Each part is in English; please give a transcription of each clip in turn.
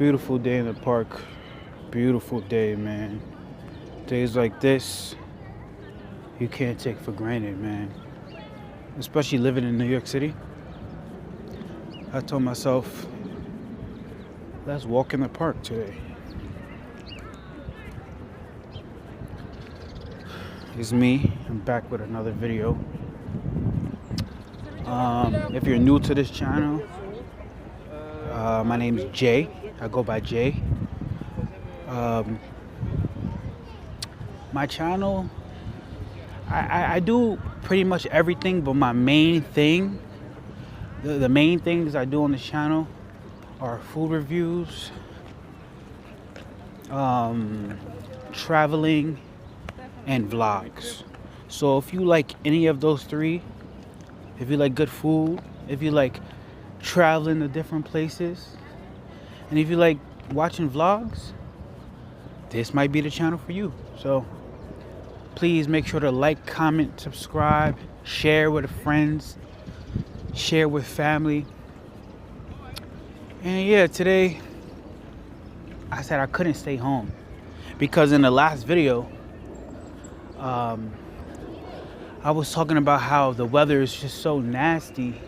Beautiful day in the park. Beautiful day, man. Days like this, you can't take for granted, man. Especially living in New York City. I told myself, let's walk in the park today. It's me. I'm back with another video. If you're new to this channel, my name is Jay. I go by Jay. My channel, I do pretty much everything, but my main thing, the main things I do on this channel are food reviews, traveling, and vlogs. So if you like any of those three, if you like good food, if you like traveling to different places, and if you like watching vlogs, this might be the channel for you. So please make sure to like, comment, subscribe, share with friends, share with family. And yeah, today I said I couldn't stay home because in the last video I was talking about how the weather is just so nasty.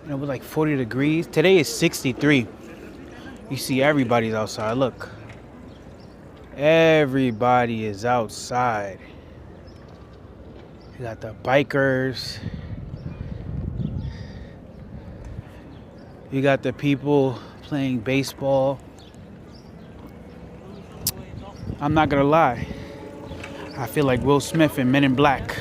And it was like 40 degrees. Today is 63. You see everybody's outside. Look. Everybody is outside. You got the bikers. You got the people playing baseball. I'm not gonna lie. I feel like Will Smith in Men in Black.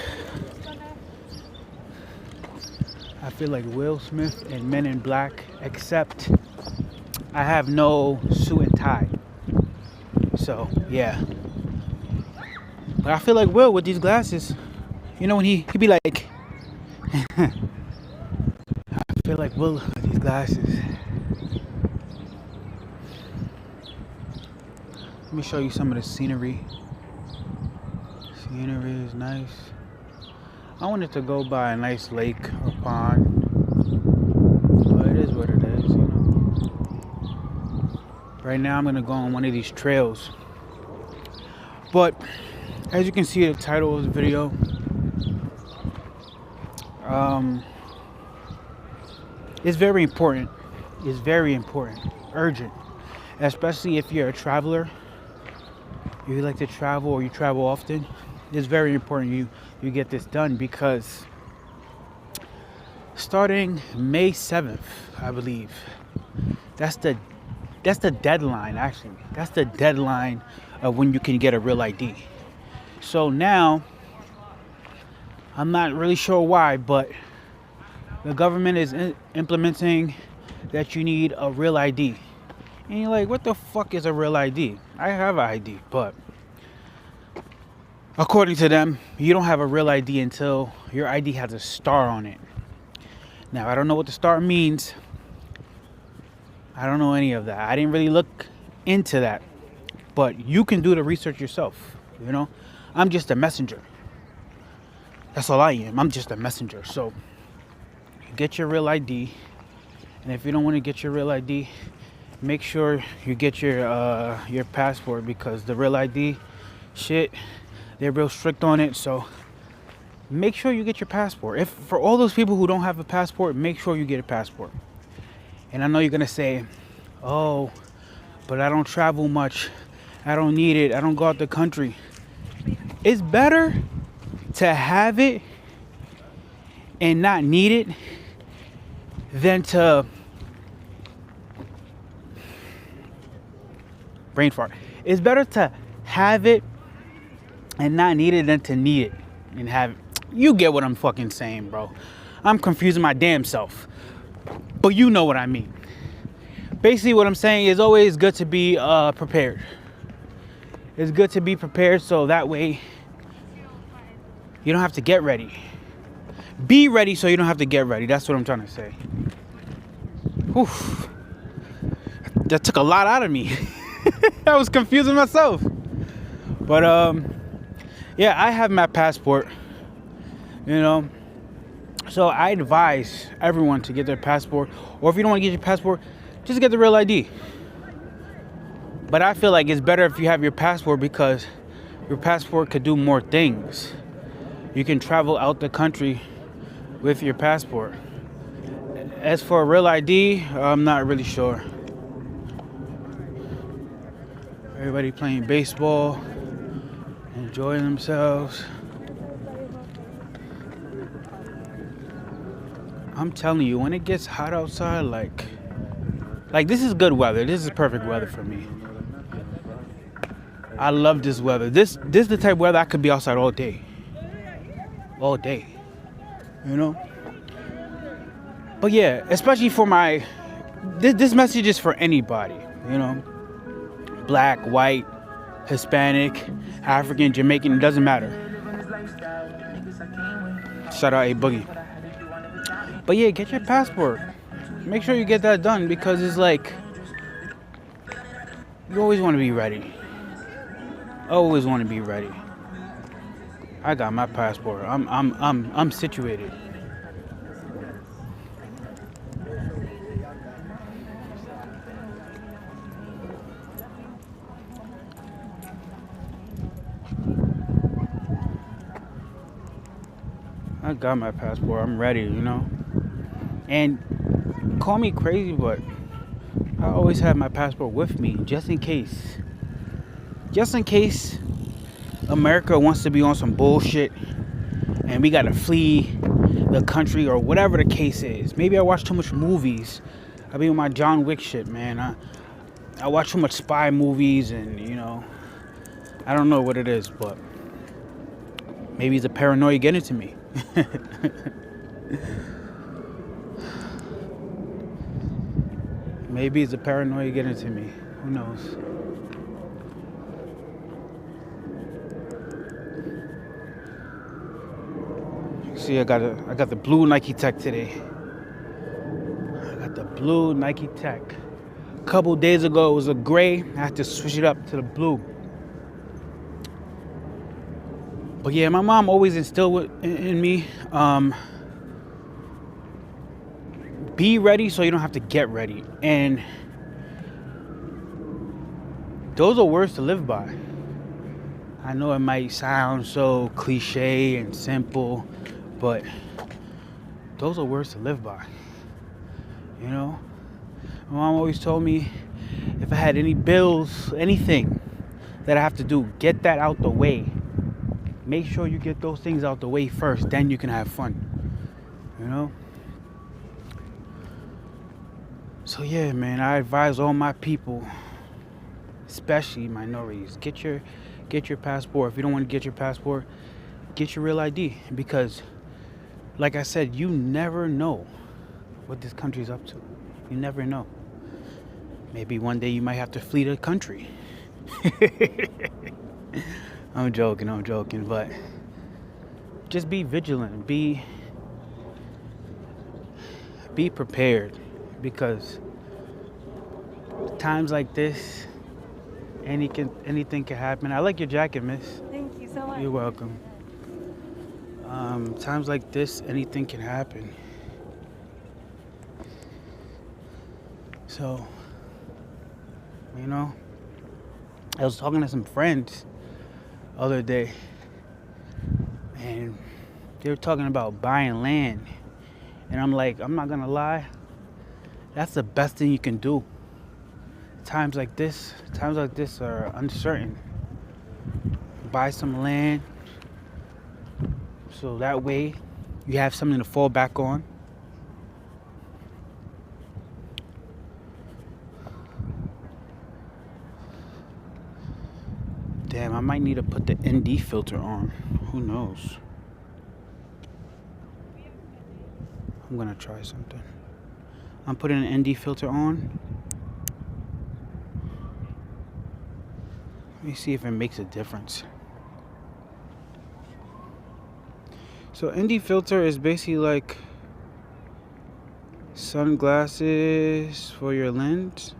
I feel like Will Smith in Men in Black, except I have no suit and tie. So, yeah. But I feel like Will with these glasses. You know when he be like... I feel like Will with these glasses. Let me show you some of the scenery. Scenery is nice. I wanted to go by a nice lake or pond. But it is what it is, you know. Right now I'm going to go on one of these trails. But as you can see the title of the video, it's very important. It's very important. Urgent. Especially if you're a traveler. You like to travel or you travel often. It's very important you get this done because starting May 7th, I believe, that's the deadline, actually. That's the deadline of when you can get a real ID. So now, I'm not really sure why, but the government is implementing that you need a real ID. And you're like, what the fuck is a real ID? I have an ID, but according to them, you don't have a real ID until your ID has a star on it. Now, I don't know what the star means. I don't know any of that. I didn't really look into that. But you can do the research yourself, you know? I'm just a messenger. That's all I am. I'm just a messenger. So, get your real ID. And if you don't want to get your real ID, make sure you get your passport, because the real ID shit, they're real strict on it. So make sure you get your passport. If for all those people who don't have a passport, make sure you get a passport. And I know you're gonna say, oh, but I don't travel much, I don't need it, I don't go out the country. It's better to have it and not need it than to brain fart. It's better to have it and not need it than to need it and have it. You get what I'm fucking saying, bro. I'm confusing my damn self. But you know what I mean. Basically what I'm saying is always good to be prepared. It's good to be prepared so that way you don't have to get ready. Be ready so you don't have to get ready. That's what I'm trying to say. Whew. That took a lot out of me. I was confusing myself. But yeah, I have my passport, you know. So I advise everyone to get their passport, or if you don't want to get your passport, just get the real ID. But I feel like it's better if you have your passport because your passport could do more things. You can travel out the country with your passport. As for a real ID, I'm not really sure. Everybody playing baseball, enjoying themselves. I'm telling you, when it gets hot outside, like this is good weather. This is perfect weather for me. I love this weather. This is the type of weather I could be outside all day. All day. You know? But yeah, especially for this message is for anybody, you know? Black, white, Hispanic, African, Jamaican, it doesn't matter. Shout out A Boogie. But yeah, get your passport. Make sure you get that done because it's like you always want to be ready. Always want to be ready. I got my passport. I'm situated. I got my passport. I'm ready, you know. And call me crazy, but I always have my passport with me just in case. Just in case America wants to be on some bullshit and we gotta flee the country or whatever the case is. Maybe I watch too much movies. I be with my John Wick shit, man. I watch too much spy movies and, you know, I don't know what it is, but maybe it's a paranoia getting to me. Maybe it's a paranoia getting to me. Who knows? See, I got the blue Nike Tech today. I got the blue Nike Tech. A couple days ago it was a gray. I had to switch it up to the blue. But yeah, my mom always instilled in me, be ready so you don't have to get ready. And those are words to live by. I know it might sound so cliche and simple, but those are words to live by. You know? My mom always told me if I had any bills, anything that I have to do, get that out the way. Make sure you get those things out the way first, then you can have fun. You know? So yeah, man, I advise all my people, especially minorities, get your passport. If you don't want to get your passport, get your real ID, because like I said, you never know what this country's up to. You never know. Maybe one day you might have to flee the country. I'm joking, but just be vigilant, be prepared, because times like this, anything can happen. I like your jacket, miss. Thank you so much. You're welcome. Times like this, anything can happen. So, you know, I was talking to some friends the other day, and they were talking about buying land. And I'm like, I'm not gonna lie, that's the best thing you can do. Times like this are uncertain. Buy some land, so that way you have something to fall back on. Damn, I might need to put the ND filter on. Who knows? I'm gonna try something. I'm putting an ND filter on. Let me see if it makes a difference. So ND filter is basically like sunglasses for your lens.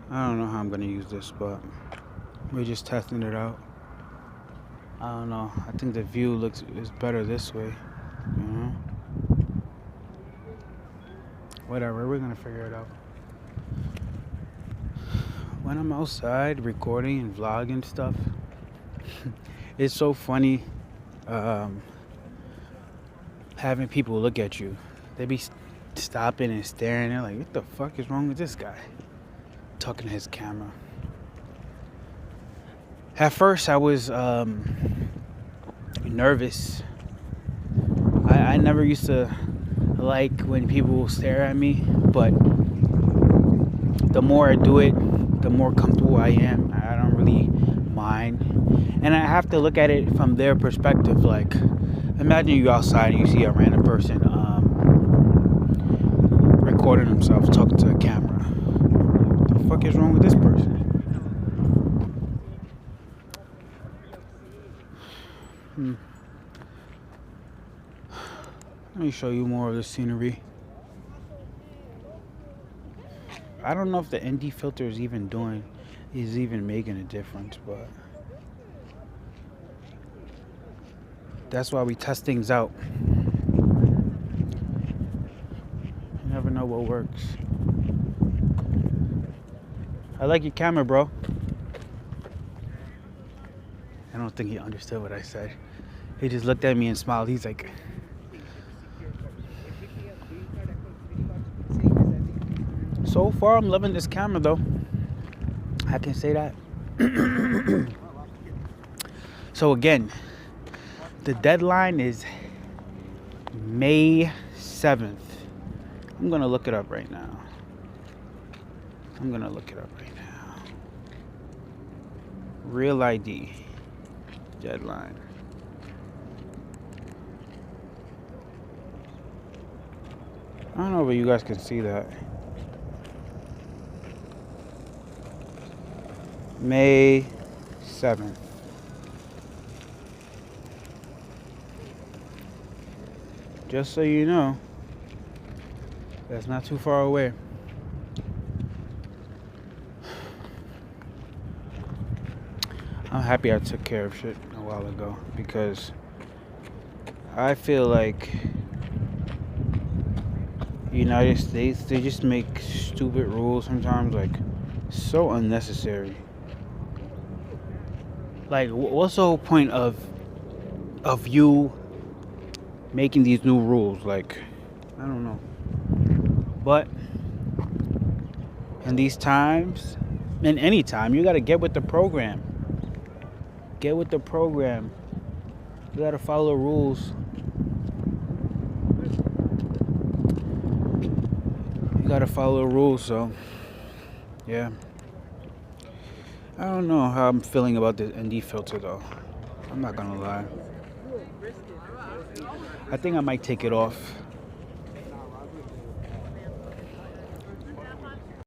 I don't know how I'm gonna use this, but we're just testing it out. I don't know. I think the view is better this way. You know? Whatever, we're gonna figure it out. when I'm outside recording and vlogging stuff, it's so funny um, having people look at you. They be stopping and staring. They're like, what the fuck is wrong with this guy? Talking to his camera. At first, I was nervous. I never used to like when people stare at me, but the more I do it, the more comfortable I am. I don't really mind. And I have to look at it from their perspective. Like, imagine you outside and you see a random person recording themselves talking to a camera. What the fuck is wrong with this person? Let me show you more of the scenery. I don't know if the ND filter is even making a difference, but that's why we test things out. You never know what works. I like your camera, bro. I don't think he understood what I said. He just looked at me and smiled. He's like, so far I'm loving this camera though. I can say that. So again, the deadline is May 7th. I'm gonna look it up right now. Real ID deadline. I don't know if you guys can see that. May 7th. Just so you know, that's not too far away. I'm happy I took care of shit a while ago because I feel like United States, they just make stupid rules sometimes, like so unnecessary. Like, what's the whole point of you making these new rules? Like, I don't know. But in these times, in any time, you gotta get with the program. Get with the program. You gotta follow the rules. So yeah. I don't know how I'm feeling about this ND filter though. I'm not gonna lie. I think I might take it off.